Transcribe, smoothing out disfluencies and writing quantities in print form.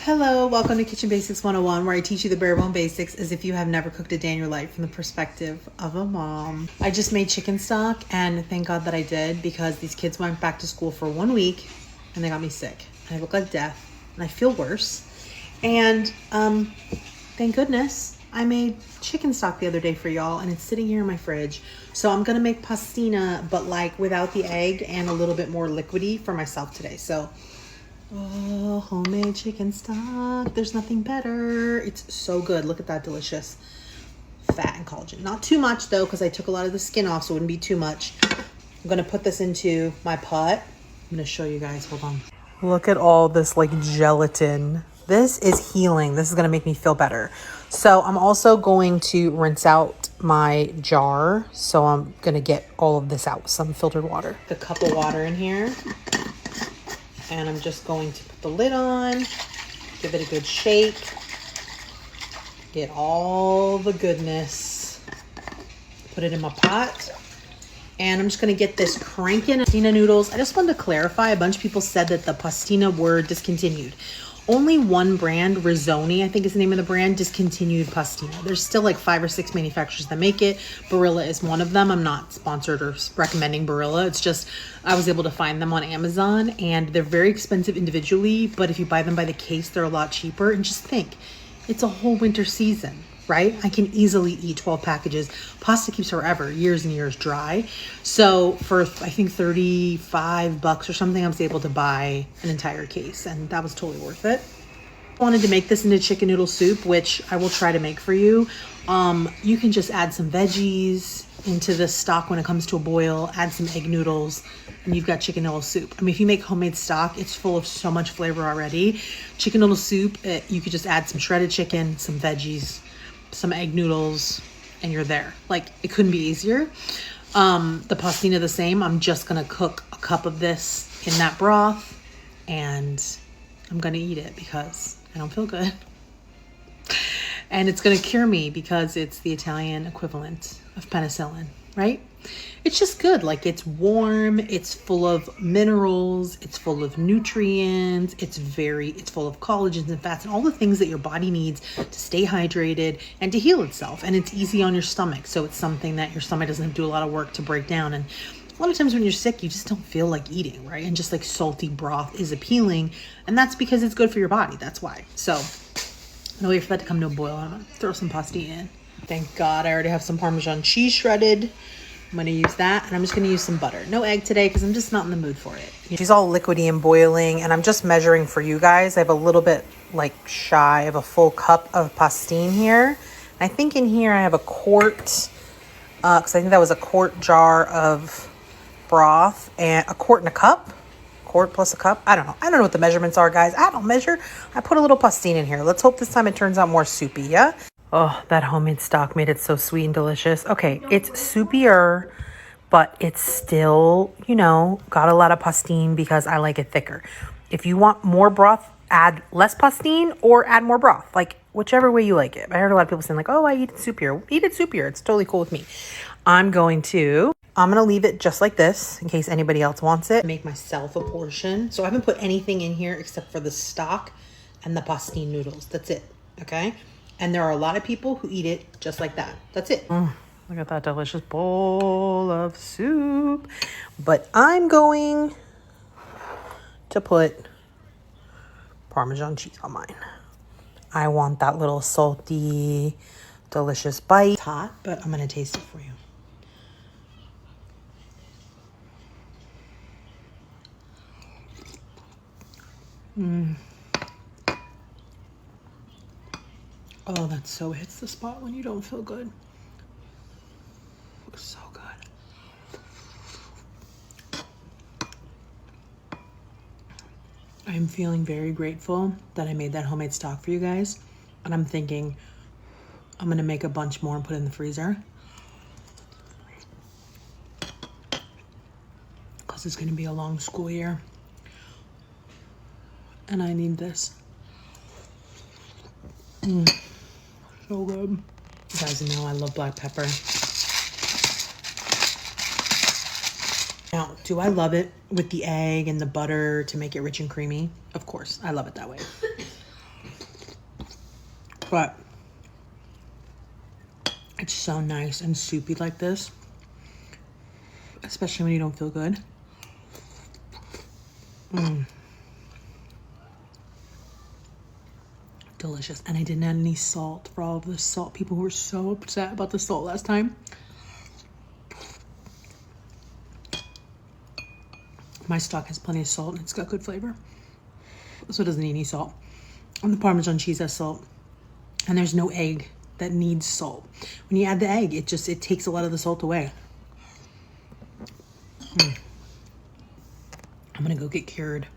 Hello, welcome to Kitchen Basics 101, where I teach you the bare bone basics as if you have never cooked a day in your life from the perspective of a mom. I just made chicken stock, and thank God that I did, because these kids went back to school for 1 week and they got me sick. I look like death and I feel worse. And thank goodness I made chicken stock the other day for y'all, and it's sitting here in my fridge. So I'm gonna make pastina, but like without the egg and a little bit more liquidy for myself today. So oh, homemade chicken stock. There's nothing better. It's so good. Look at that delicious fat and collagen. Not too much though, because I took a lot of the skin off, so it wouldn't be too much. I'm going to put this into my pot. I'm going to show you guys. Hold on. Look at all this like gelatin. This is healing. This is going to make me feel better. So I'm also going to rinse out my jar. So I'm going to get all of this out with some filtered water. A cup of water in here. And I'm just going to put the lid on, give it a good shake, get all the goodness, put it in my pot, and I'm just going to get this cranking. Pastina noodles. I just wanted to clarify, a bunch of people said that the pastina were discontinued. Only one brand, Rizzoni, I think is the name of the brand, discontinued pastina. There's still like 5 or 6 manufacturers that make it. Barilla is one of them. I'm not sponsored or recommending Barilla. It's just I was able to find them on Amazon, and they're very expensive individually, but if you buy them by the case, they're a lot cheaper. And just think, it's a whole winter season, right? I can easily eat 12 packages. Pasta keeps forever, years and years dry. So for, I think, $35 or something, I was able to buy an entire case, and that was totally worth it. I wanted to make this into chicken noodle soup, which I will try to make for you. You can just add some veggies into the stock when it comes to a boil, add some egg noodles, and you've got chicken noodle soup. I mean, if you make homemade stock, it's full of so much flavor already. Chicken noodle soup, you could just add some shredded chicken, some veggies, some egg noodles, and you're there. Like, it couldn't be easier. The pastina the same. I'm just gonna cook a cup of this in that broth, and I'm gonna eat it because I don't feel good. And it's gonna cure me because it's the Italian equivalent of penicillin, right? It's just good. Like, it's warm, it's full of minerals, it's full of nutrients, it's full of collagens and fats and all the things that your body needs to stay hydrated and to heal itself. And it's easy on your stomach. So it's something that your stomach doesn't have to do a lot of work to break down. And a lot of times when you're sick, you just don't feel like eating, right? And just like salty broth is appealing. And that's because it's good for your body. That's why. So I'm gonna wait for that to come to a boil. I'm gonna throw some pasta in. Thank God I already have some Parmesan cheese shredded. I'm going to use that, and I'm just going to use some butter. No egg today because I'm just not in the mood for it. She's all liquidy and boiling, and I'm just measuring for you guys. I have a little bit like shy of a full cup of pastine here. I think in here I have a quart, because I think that was a quart jar of broth, and a quart and a cup. Quart plus a cup. I don't know. I don't know what the measurements are, guys. I don't measure. I put a little pastine in here. Let's hope this time it turns out more soupy, yeah? Oh, that homemade stock made it so sweet and delicious. Okay, it's soupier, but it's still, you know, got a lot of pastine because I like it thicker. If you want more broth, add less pastine or add more broth. Like, whichever way you like it. I heard a lot of people saying like, oh, I eat it soupier. Eat it soupier. It's totally cool with me. I'm going to leave it just like this in case anybody else wants it. Make myself a portion. So I haven't put anything in here except for the stock and the pastine noodles. That's it, okay? And there are a lot of people who eat it just like that. That's it. Look at that delicious bowl of soup. But I'm going to put Parmesan cheese on mine. I want that little salty, delicious bite. It's hot, but I'm going to taste it for you. Oh, that so hits the spot when you don't feel good. Looks so good. I'm feeling very grateful that I made that homemade stock for you guys. And I'm thinking I'm going to make a bunch more and put it in the freezer. Because it's going to be a long school year. And I need this. So good. You guys know I love black pepper. Now, do I love it with the egg and the butter to make it rich and creamy? Of course, I love it that way. But it's so nice and soupy like this, especially when you don't feel good. Delicious. And I didn't add any salt for all of the salt. People were so upset about the salt last time. My stock has plenty of salt and it's got good flavor. So it doesn't need any salt. And the Parmesan cheese has salt. And there's no egg that needs salt. When you add the egg, it takes a lot of the salt away. I'm gonna go get cured.